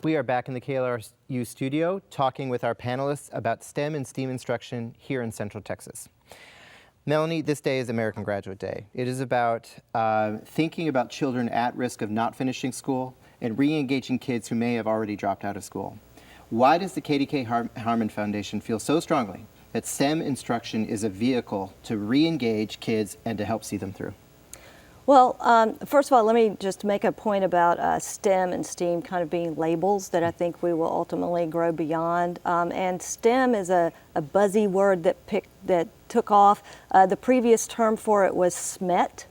We are back in the KLRU studio talking with our panelists about STEM and STEAM instruction here in Central Texas. Melanie, this day is American Graduate Day. It is about thinking about children at risk of not finishing school and re-engaging kids who may have already dropped out of school. Why does the KDK-Harman Foundation feel so strongly that STEM instruction is a vehicle to re-engage kids and to help see them through? Well, first of all, let me just make a point about STEM and STEAM kind of being labels that I think we will ultimately grow beyond. And STEM is a buzzy word that took off. The previous term for it was SMET,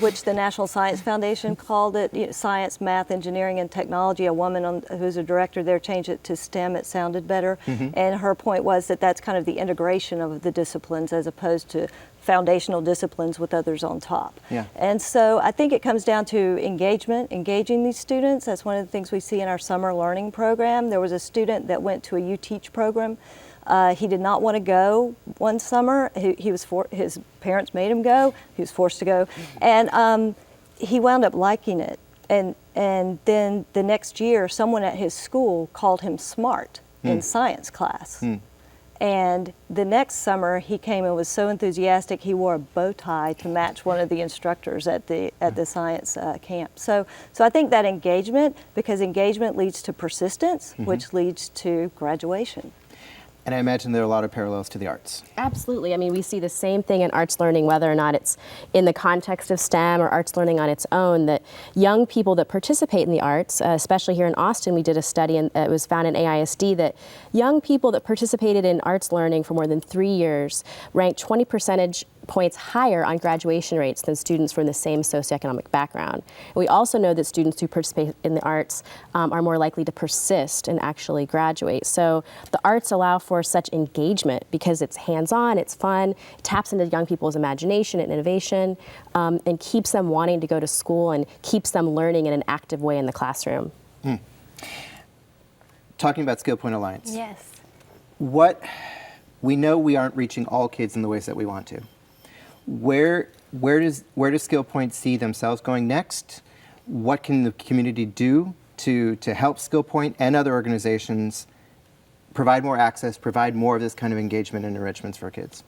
which the National Science Foundation called it, science, math, engineering, and technology. A woman who's a director there changed it to STEM. It sounded better. And her point was that that's kind of the integration of the disciplines as opposed to foundational disciplines with others on top. Yeah. And so I think it comes down to engaging these students. That's one of the things we see in our summer learning program. There was a student that went to a You Teach program. He did not want to go one summer. His parents made him go. He was forced to go. And he wound up liking it. And then the next year, someone at his school called him smart in science class. And the next summer, he came and was so enthusiastic, he wore a bow tie to match one of the instructors at the science camp. So I think that engagement, because engagement leads to persistence, which leads to graduation. And I imagine there are a lot of parallels to the arts. Absolutely. I mean, we see the same thing in arts learning, whether or not it's in the context of STEM or arts learning on its own, that young people that participate in the arts, especially here in Austin, we did a study, and it was found in AISD, that young people that participated in arts learning for more than 3 years ranked 20 percentage points higher on graduation rates than students from the same socioeconomic background. And we also know that students who participate in the arts are more likely to persist and actually graduate. So the arts allow for such engagement because it's hands-on, it's fun, it taps into young people's imagination and innovation, and keeps them wanting to go to school and keeps them learning in an active way in the classroom. Talking about Skillpoint Alliance. Yes. We know we aren't reaching all kids in the ways that we want to. Where does Skillpoint see themselves going next? What can the community do to help Skillpoint and other organizations provide more access, provide more of this kind of engagement and enrichments for kids?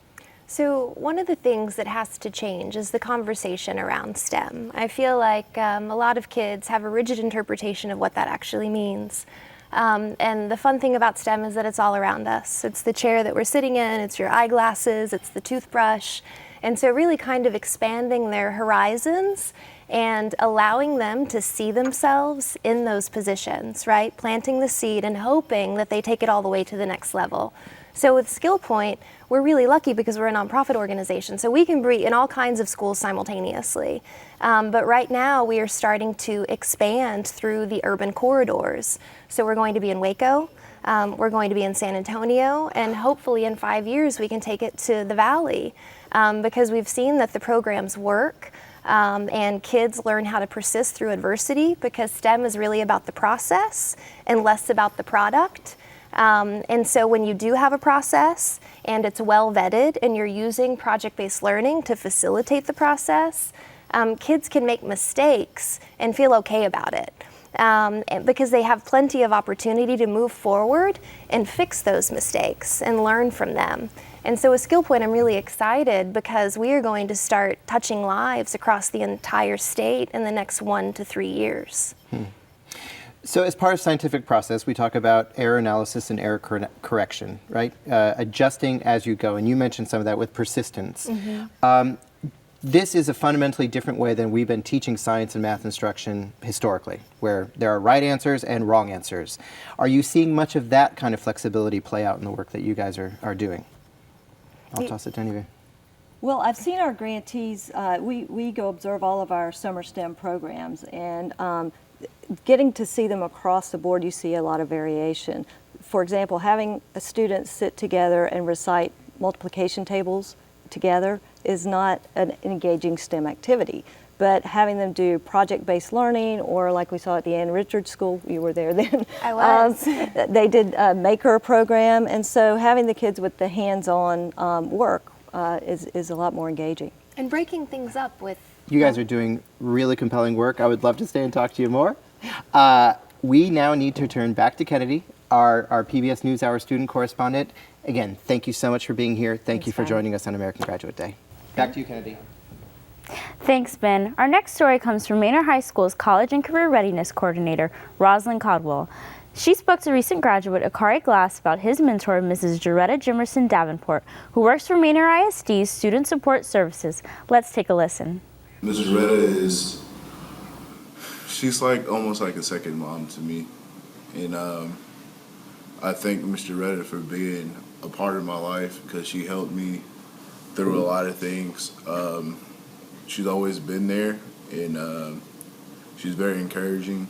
So one of the things that has to change is the conversation around STEM. I feel like a lot of kids have a rigid interpretation of what that actually means. And the fun thing about STEM is that it's all around us. It's the chair that we're sitting in, it's your eyeglasses, it's the toothbrush. And so really kind of expanding their horizons and allowing them to see themselves in those positions, right? Planting the seed and hoping that they take it all the way to the next level. So with Skillpoint, we're really lucky because we're a nonprofit organization, so we can be in all kinds of schools simultaneously. But right now we are starting to expand through the urban corridors. So we're going to be in Waco, we're going to be in San Antonio, and hopefully in 5 years we can take it to the Valley, because we've seen that the programs work. And kids learn how to persist through adversity, because STEM is really about the process and less about the product. And so when you do have a process and it's well vetted and you're using project-based learning to facilitate the process, kids can make mistakes and feel okay about it. Because they have plenty of opportunity to move forward and fix those mistakes and learn from them. And so with Skillpoint, I'm really excited because we are going to start touching lives across the entire state in the next 1 to 3 years. So as part of scientific process, we talk about error analysis and error correction, right? Adjusting as you go, and you mentioned some of that with persistence. This is a fundamentally different way than we've been teaching science and math instruction historically, where there are right answers and wrong answers. Are you seeing much of that kind of flexibility play out in the work that you guys are doing? I'll toss it to any of you. Well, I've seen our grantees, we go observe all of our summer STEM programs, and getting to see them across the board, you see a lot of variation. For example, having a student sit together and recite multiplication tables together is not an engaging STEM activity. But having them do project-based learning, or like we saw at the Ann Richards School, you were there then. I was. They did a maker program, and so having the kids with the hands-on work is a lot more engaging. And breaking things up with... You guys are doing really compelling work. I would love to stay and talk to you more. we now need to turn back to Kennedy, our PBS NewsHour student correspondent. Again, thank you so much for being here. Thank you for joining us on American Graduate Day. Back to you, Kennedy. Thanks, Ben. Our next story comes from Manor High School's College and Career Readiness Coordinator, Rosalind Caldwell. She spoke to recent graduate Akari Glass about his mentor, Mrs. Jaretta Jimerson Davenport, who works for Manor ISD's Student Support Services. Let's take a listen. Mrs. Jaretta she's like almost like a second mom to me. And I thank Mr. Jaretta for being a part of my life because she helped me through a lot of things. She's always been there, and she's very encouraging.